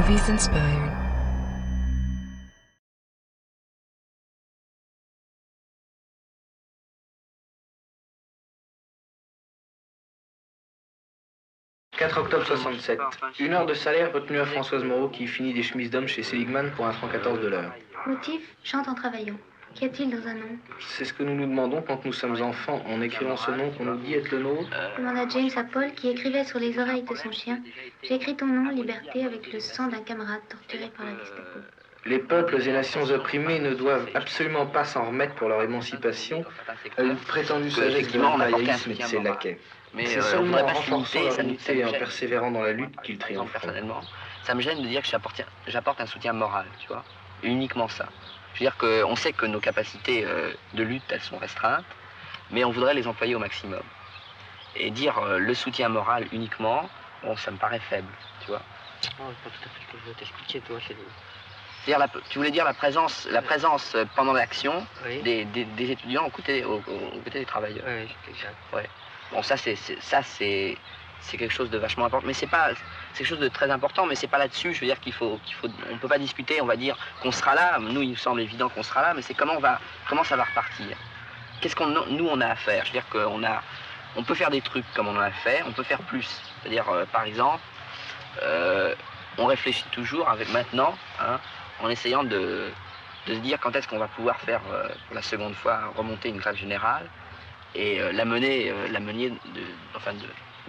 Movies Inspired. « 4 octobre 67. 1 heure de salaire retenue à Françoise Moreau qui finit des chemises d'homme chez Seligman pour 1,14 $. Motif, chante en travaillant. Qu'y a-t-il dans un nom? C'est ce que nous nous demandons quand nous sommes enfants, en écrivant ce nom qu'on nous dit être le nôtre. Demanda James à Paul qui écrivait sur les oreilles de son chien. J'ai écrit ton nom, Liberté, avec le sang d'un camarade torturé par la Gestapo. Les peuples et nations opprimés ne doivent absolument pas s'en remettre pour leur émancipation, une prétendue sagesse de l'impérialisme et de ses laquais. C'est seulement en renforçant leur unité et en persévérant dans la lutte qu'ils triompheront. Personnellement, ça me gêne de dire que j'apporte un soutien moral, tu vois, et uniquement ça. Je veux dire qu'on sait que nos capacités de lutte, elles sont restreintes, mais on voudrait les employer au maximum. Et dire le soutien moral uniquement, bon, ça me paraît faible, tu vois. Oh, c'est pas tout à fait ce que je veux t'expliquer, toi, c'est... Tu voulais dire la présence pendant l'action Oui. des étudiants aux côtés des travailleurs. Oui, exact. Ouais. Bon, ça c'est quelque chose de vachement important, mais c'est quelque chose de très important, mais c'est pas là-dessus. Je veux dire on peut pas discuter. On va dire qu'on sera là. Nous, il me semble évident qu'on sera là, mais c'est comment ça va repartir. Qu'est-ce on a à faire. Je veux dire on peut faire des trucs comme on en a fait. On peut faire plus. C'est-à-dire, par exemple, on réfléchit toujours maintenant. Hein, en essayant de se dire quand est-ce qu'on va pouvoir faire pour la seconde fois remonter une grève générale et la mener de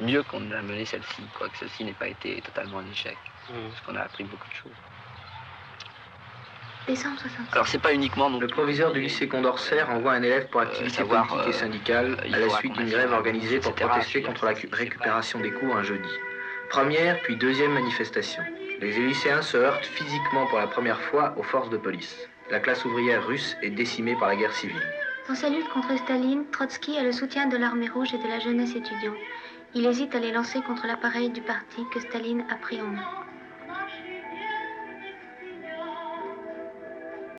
mieux qu'on l'a menée celle-ci, quoique celle-ci n'ait pas été totalement un échec, parce qu'on a appris beaucoup de choses. Décembre 67. Alors c'est pas uniquement... Le proviseur du lycée Condorcet envoie un élève pour activité politique et syndicale à la suite d'une grève organisée pour protester contre la récupération des cours un jeudi. Première puis deuxième manifestation. Les lycéens se heurtent physiquement pour la première fois aux forces de police. La classe ouvrière russe est décimée par la guerre civile. Dans sa lutte contre Staline, Trotsky a le soutien de l'armée rouge et de la jeunesse étudiante. Il hésite à les lancer contre l'appareil du parti que Staline a pris en main.